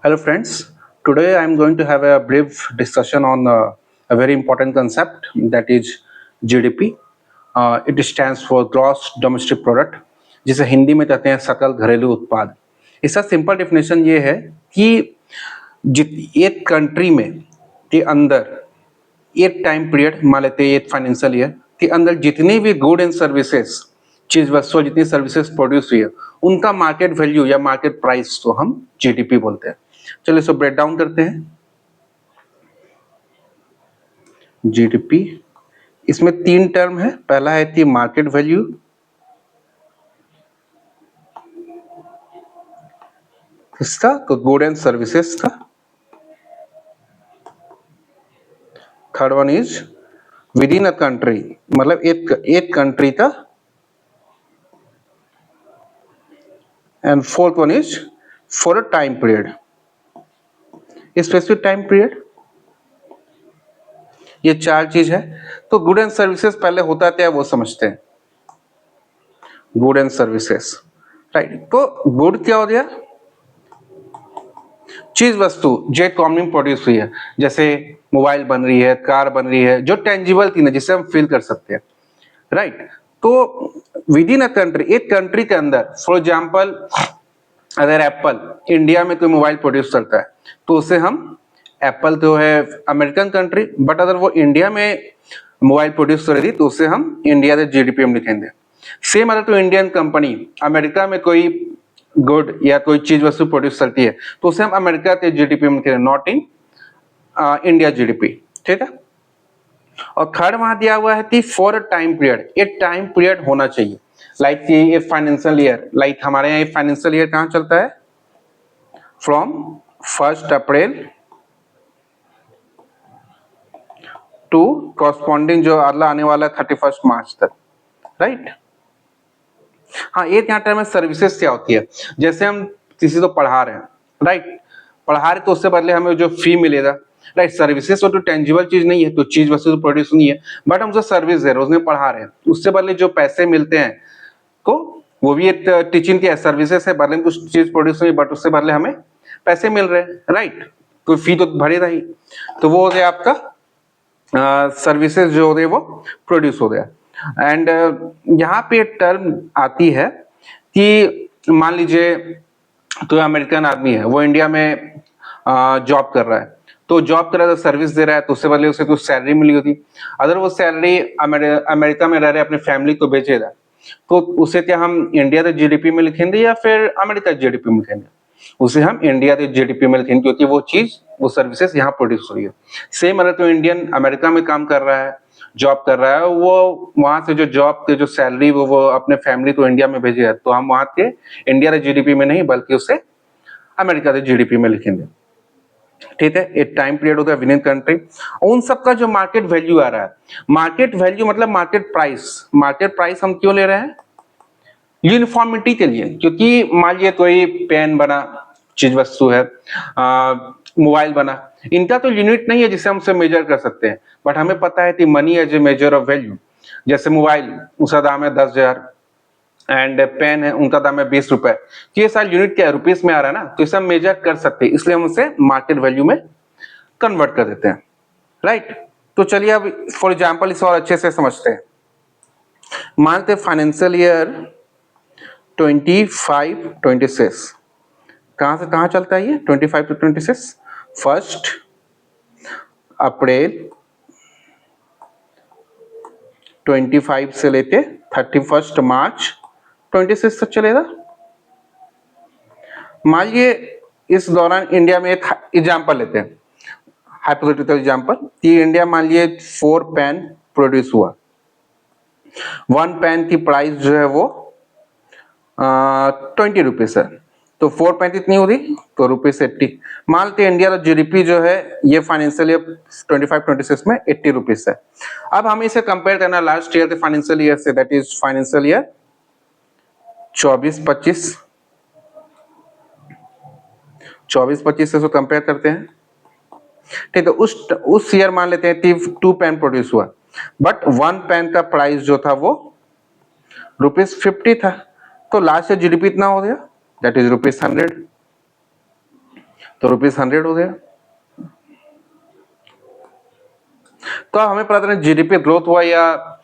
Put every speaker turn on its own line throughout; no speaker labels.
Hello, friends. Today I am going to have a brief discussion on a very important concept that is GDP. It stands for Gross Domestic Product, जिसे हिंदी में कहते हैं सकल घरेलू उत्पाद. इसका simple definition ये है कि एक कंट्री में के अंदर एक टाइम पीरियड मान लेते हैं एक फाइनेंशियल ईयर के अंदर जितनी भी गुड एंड सर्विसेज चीज वस्तु जितनी सर्विसेज प्रोड्यूस हुई है उनका मार्केट वैल्यू या मार्केट प्राइस को हम जीडीपी बोलते हैं. चलिए इसको ब्रेक डाउन करते हैं. जीडीपी इसमें तीन टर्म है. पहला है कि मार्केट वैल्यू, इसका गुड एंड सर्विसेज का. Third one is with in a country, मतलब एक कंट्री का. And fourth one is for a time period, specific time period. ये चार चीज है. तो गुड एंड सर्विसेज पहले होता क्या है वो समझते हैं. Good and services, right. तो गुड क्या हो गया? चीज वस्तु जो इकोनॉमी में प्रोड्यूस हुई है, जैसे मोबाइल बन रही है, कार बन रही है, जो टेंजिबल थी ना, जिसे हम फील कर सकते हैं, राइट. तो विद इन अ कंट्री, एक कंट्री के अंदर, फॉर एग्जाम्पल अगर एप्पल इंडिया में कोई मोबाइल प्रोड्यूस करता है तो उसे हम, एप्पल तो है अमेरिकन कंट्री, बट अगर वो इंडिया में मोबाइल प्रोड्यूस कर रही तो उसे हम इंडिया के जीडीपी में लिखेंगे. सेम अगर तो इंडियन कंपनी अमेरिका में कोई गुड या कोई चीज वस्तु प्रोड्यूस करती है तो उसे हम अमेरिका के जीडीपी में लिखेंगे, नॉट इन इंडिया जीडीपी. ठीक है. और थर्ड वहां दिया हुआ है कि फॉर अ टाइम पीरियड, एक टाइम पीरियड होना चाहिए. लाइक ये फाइनेंशियल ईयर, लाइक हमारे यहाँ फाइनेंशियल ईयर कहाँ चलता है? फ्रॉम 1 अप्रैल टू कॉरस्पॉन्डिंग जो अगला आने वाला है 31 मार्च तक, राइट. हाँ, एक यहाँ टर्म है सर्विसेज क्या होती है. जैसे हम किसी को पढ़ा रहे हैं, राइट. पढ़ा रहे तो उससे बदले हमें जो फी मिलेगा, राइट. सर्विसेज तो टेंजिबल चीज नहीं है, तो चीज वस्तु तो प्रोड्यूस नहीं है, बट हम उसे सर्विस दे रहे हैं, उसमें पढ़ा रहे हैं, उससे बदले जो पैसे मिलते हैं तो वो भी एक टीचिंग की सर्विसेज है. बदले में कुछ चीज प्रोड्यूस नहीं, बट उससे बदले हमें पैसे मिल रहे हैं, राइट. कोई फी तो भरेगा ही. तो वो हो गया आपका सर्विसेज जो हो गए वो प्रोड्यूस हो गया. एंड यहाँ पे टर्म आती है कि मान लीजिए तो अमेरिकन आदमी है, वो इंडिया में जॉब कर रहा है, तो जॉब कर रहा है तो सर्विस दे रहा है, तो उससे बदले उसे कुछ सैलरी मिली होती. अगर वो सैलरी अमेरिका में रह रहे अपने फैमिली को भेजेगा तो उसे क्या हम इंडिया के जीडीपी में लिखेंगे या फिर अमेरिका जीडीपी में लिखेंगे? उसे हम इंडिया के जीडीपी में लिखेंगे, क्योंकि वो चीज, वो सर्विसेज यहाँ प्रोड्यूस हो रही है. सेम अगर तो इंडियन अमेरिका में काम कर रहा है, जॉब कर रहा है, वो वहां से जो जॉब के जो सैलरी वो अपने फैमिली को इंडिया में भेजेगा, तो हम वहां के इंडिया के जीडीपी में नहीं बल्कि उसे अमेरिका के जीडीपी में लिखेंगे. ठीक है. एक टाइम पीरियड होता है विद इन कंट्री. उन सबका जो मार्केट वैल्यू आ रहा है, मार्केट वैल्यू मतलब मार्केट प्राइस. मार्केट प्राइस हम क्यों ले रहे हैं? यूनिफॉर्मिटी के लिए. क्योंकि मान लीजिए कोई पेन बना, चीज वस्तु है, मोबाइल बना, इनका तो यूनिट नहीं है जिसे हम उसे मेजर कर सकते हैं, बट हमें पता है कि money as a measure of value. जैसे मोबाइल, उसका दाम है 10,000 एंड पेन है उनका दाम है 20 रुपए. तो ये सारे यूनिट क्या है, रुपीस में आ रहा है ना, तो इसे हम मेजर कर सकते हैं, इसलिए हम उसे मार्केट वैल्यू में कन्वर्ट कर देते हैं, राइट. तो चलिए अब फॉर एग्जाम्पल इसे और अच्छे से समझते हैं. मानते फाइनेंशियल ईयर 25-26 कहां से कहां चलता है ये? 25 to 26. 1 अप्रैल 25 से लेके 31 मार्च 26 तक चलेगा. मान लीजिए इस दौरान इंडिया में एक एग्जाम्पल लेते हैं, हाइपोथेटिकल एग्जाम्पल, कि इंडिया मान लीजिए 4 पेन प्रोड्यूस हुआ. 1 पेन की प्राइस जो है वो 20 रुपीज है, तो 4 पेन कितनी होगी? तो ₹80. मान लेते इंडिया का जीडीपी जो है ये फाइनेंशियल ईयर 25-26 में 80 रुपीज है. अब हमें इसे कंपेयर करना लास्ट ईयर के फाइनेंशियल ईयर से, दैट इज फाइनेंशियल ईयर 24-25. 24-25 से उसको कंपेयर करते हैं. ठीक है. उस ईयर मान लेते हैं कि 2 पेन प्रोड्यूस हुआ, बट 1 पेन का प्राइस जो था वो ₹50 था. तो लास्ट ईयर जीडीपी इतना हो गया, दैट इज ₹100. तो ₹100 हो गया। तो हमें पता चला जीडीपी ग्रोथ हुआ या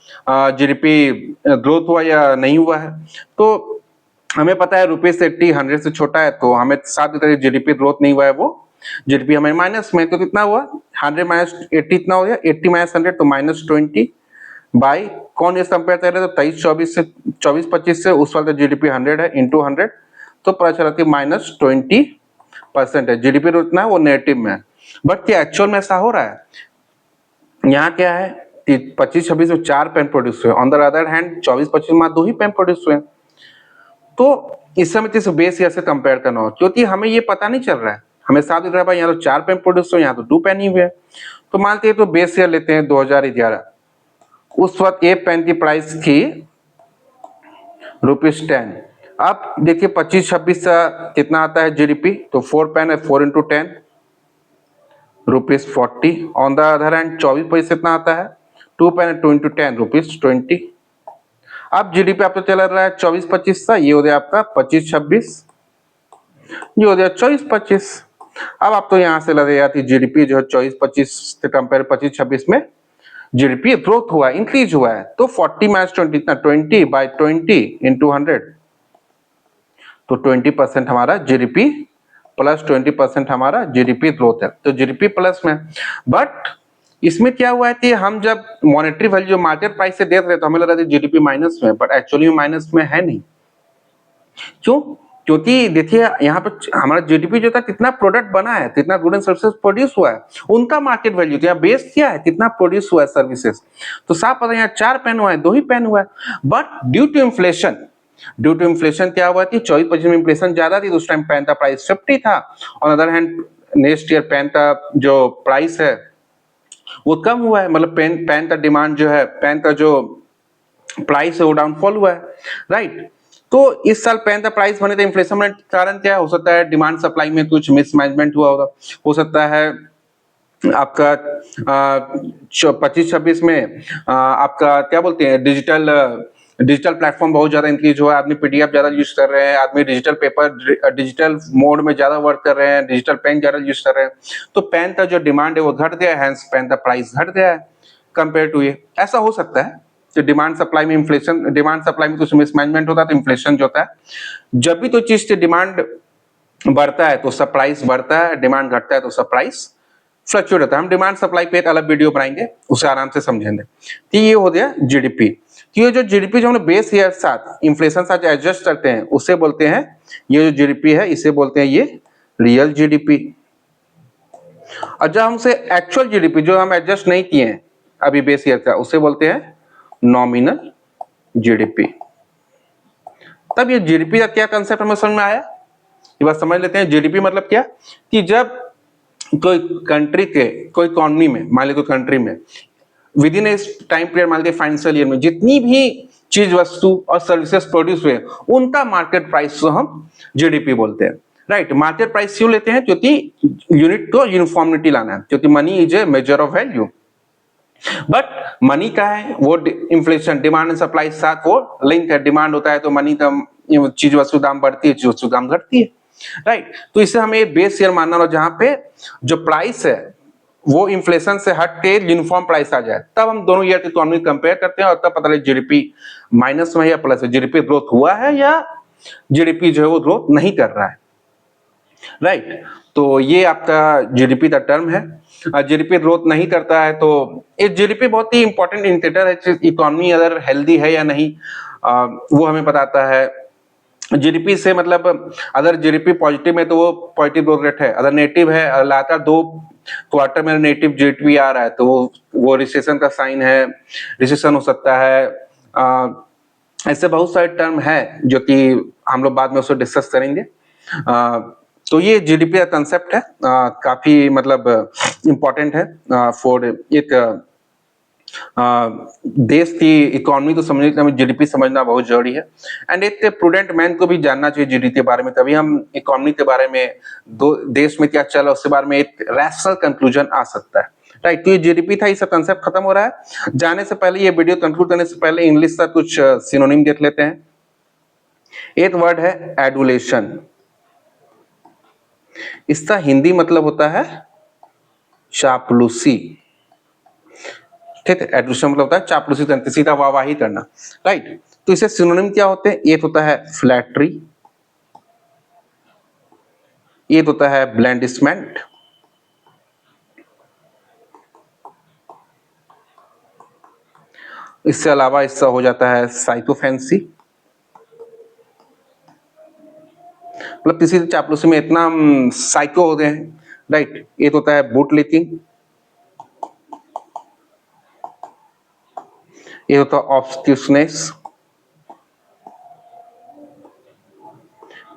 जीडीपी ग्रोथ हुआ या नहीं हुआ है। तो हमें पता है ₹80 100 से छोटा है, तो हमें साथ ही जीडीपी ग्रोथ नहीं हुआ है, वो जीडीपी हमें माइनस में। तो कितना हुआ, 100 माइनस 80 इतना हो गया, 80 माइनस 100 तो -20 बाई कौन इस कंपेयर कर रहे हैं, तो 23-24 से 24-25 से उस वाला जीडीपी 100 है इंटू 100, तो पता चला कि -20% है। जीडीपी उतना है वो नेगेटिव में है, बट क्या एक्चुअल में ऐसा हो रहा है? यहाँ क्या है, 25-26 में 4 पेन प्रोड्यूस हुए, ऑन द अदर हैंड 24-25 में 2 ही पेन प्रोड्यूस हुए। तो इस समय किसी बेस ईयर से कंपेयर करना हो, क्योंकि हमें ये पता नहीं चल रहा है, हमें साफ दिख रहा है भाई यहाँ तो 4 पेन प्रोड्यूस हुए, यहाँ तो 2 पेन ही हुए। तो मानते हैं तो बेस ईयर लेते हैं 2011, उस वक्त एक पेन की प्राइस थी ₹10। अब देखिए 25-26 का कितना आता है जीडीपी, तो 4 पेन है, 4 into 10 ₹40। On the other hand 24-25 कितना आता है, 2 पेन है, 2 into 10 ₹20। अब जीडीपी आपको चल रहा है 24-25 का, ये हो गया आपका 25-26, ये हो गया 24-25। अब आप तो यहाँ से लगे जाती जीडीपी जो है 24-25 से कंपेयर 25-26 में जीडीपी ग्रोथ हुआ है, इंक्रीज हुआ है। तो 40 माइनस 20 इतना 20 बाई 20 इंटू 100, तो 20% हमारा जीडीपी प्लस 20% हमारा जीडीपी ग्रोथ है, तो जीडीपी प्लस में। बट इसमें क्या हुआ है कि हम जब मॉनेटरी वैल्यू मार्केट प्राइस से देख रहे तो हमें लग रहा था जीडीपी माइनस में, बट एक्चुअली माइनस में है नहीं। क्यों? क्योंकि देखिए यहाँ पर हमारा जीडीपी जो था कितना प्रोडक्ट बना है, कितना गुड एंड सर्विसेज प्रोड्यूस हुआ है, उनका मार्केट वैल्यू था। बेस क्या है, कितना प्रोड्यूस हुआ है सर्विसेज, तो साफ पता है यहाँ 4 पेन हुआ है, 2 ही पेन हुआ है। बट ड्यू टू इन्फ्लेशन क्या हुआ कि 24-25 में इन्फ्लेशन ज्यादा थी, तो उस टाइम पेन का प्राइस 50 था। On other hand next year pen का जो प्राइस है वो कम हुआ है, मतलब पेन का डिमांड जो है, पेन का जो प्राइस है वो डाउनफॉल हुआ है, राइट। तो इस साल पेन का प्राइस बने, तो इन्फ्लेशन में कारण क्या हो सकता है, डिमांड सप्लाई में कुछ मिसमैनेजमेंट हुआ होगा, हो सकता है आपका 25-26 में आपका क्या बोलते हैं डिजिटल प्लेटफॉर्म बहुत ज्यादा इंक्रीज हुआ है, आदमी पीडीएफ ज्यादा यूज कर रहे हैं, आदमी डिजिटल पेपर डिजिटल मोड में ज्यादा वर्क कर रहे हैं, डिजिटल पेन ज्यादा यूज कर रहे हैं, तो पेन का जो डिमांड है वो घट गया है, हैंस पेन का प्राइस घट गया है कंपेयर टू ये। ऐसा हो सकता है तो डिमांड सप्लाई में कुछ मिसमैनेजमेंट होता है, तो इन्फ्लेशन जो होता है, जब भी तो चीज की डिमांड बढ़ता है तो सब प्राइस बढ़ता है, डिमांड घटता है तो सब प्राइस फ्लक्चुएट होता है। हम डिमांड सप्लाई पे एक अलग वीडियो बनाएंगे, उसे आराम से समझेंगे। तो ये हो गया जीडीपी। तो ये जो जीडीपी जो हम बेस ईयर साथ इन्फ्लेशन साथ एडजस्ट करते हैं उसे बोलते हैं, ये जो जीडीपी है इसे बोलते हैं ये रियल जीडीपी। और जब हमसे एक्चुअल जीडीपी जो हम एडजस्ट नहीं किए हैं अभी बेस ईयर का, उसे बोलते हैं नॉमिनल जीडीपी। तब ये जीडीपी का क्या कंसेप्ट हमें समझ में आया, ये बात समझ लेते हैं। जीडीपी मतलब क्या, कि जब कोई कंट्री के कोई इकोनॉमी में, मान लीजिए कोई कंट्री में विद इन इस टाइम पीरियड, मान लीजिए फाइनेंशियल ईयर में जितनी भी चीज वस्तु और सर्विसेज प्रोड्यूस हुए उनका मार्केट प्राइस को हम जीडीपी बोलते हैं, राइट। मार्केट प्राइस क्यों लेते हैं, क्योंकि यूनिट को यूनिफॉर्मिटी लाना है, क्योंकि money is a measure of value. But money का है वो इन्फ्लेशन डिमांड एंड सप्लाई साथ वो लिंक है, डिमांड होता है तो मनी का चीज वस्तु दाम बढ़ती है, चीज वस्तु दाम घटती है, राइट। तो इसे हमें बेस ईयर मानना होगा, जहां पे जो प्राइस है वो इन्फ्लेशन से हट के यूनिफॉर्म प्राइस आ जाए, तब हम दोनों ईयर की इकोनॉमी कंपेयर करते हैं और तब पता लगे जीडीपी माइनस में या प्लस है, जीडीपी ग्रोथ हुआ है या जीडीपी जो है वो ग्रोथ नहीं कर रहा है, राइट। तो ये आपका जीडीपी का टर्म है। जीडीपी ग्रोथ नहीं करता है तो ये जीडीपी बहुत ही इंपॉर्टेंट इंडिकेटर है इकोनॉमी अगर हेल्दी है या नहीं, वो हमें बताता है। जीडीपी से मतलब अगर जीडीपी पॉजिटिव है तो वो पॉजिटिव ग्रोथ रेट है, अगर नेगेटिव है लगातार 2 क्वार्टर में नेगेटिव जीडीपी आ रहा है तो वो रिसेशन का साइन है, रिसेशन हो सकता है। ऐसे बहुत सारे टर्म है जो कि हम लोग बाद में उसको डिस्कस करेंगे। तो ये जीडीपी का कंसेप्ट है, काफी मतलब इम्पोर्टेंट है फॉर एक देश की इकोनॉमी को समझने के लिए हमें जीडीपी समझना बहुत जरूरी है। एंड एक प्रूडेंट मैन को भी जानना चाहिए जीडीपी के बारे में, तभी हम इकोनॉमी के बारे में देश में क्या चल रहा है उसके बारे में एक रैशनल कंक्लूजन आ सकता है, राइट। तो ये जीडीपी था, ये सब कंसेप्ट खत्म हो रहा है। जाने से पहले, ये वीडियो कंक्लूड करने से पहले इंग्लिश का कुछ सिनोनिम देख लेते हैं। एक वर्ड है एडुलेशन। इसका हिंदी मतलब होता है चापलूसी। ठीक है, एडुलेशन मतलब होता है चापलूसी करना, सीधा वाहवाही करना, राइट। तो इसे सिनोनिम क्या होते हैं? एक होता है फ्लैटरी, एक होता है ब्लैंडिशमेंट, इससे अलावा इसका हो जाता है साइकोफेंसी, मतलब किसी चापलूसी में इतना साइको होते हैं, राइट। एक होता है बूट लीकिंग, एक होता है ऑब्स्ट्यूसनेस,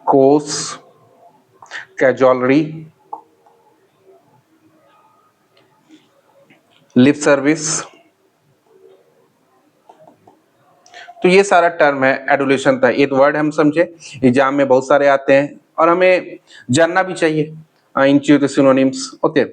कोस, कैजुअलरी, लिप सर्विस। तो ये सारा टर्म है एडुलेशन का, एक वर्ड हम समझे, एग्जाम में बहुत सारे आते हैं और हमें जानना भी चाहिए इन चीजों के सिनोनिम्स। ओके,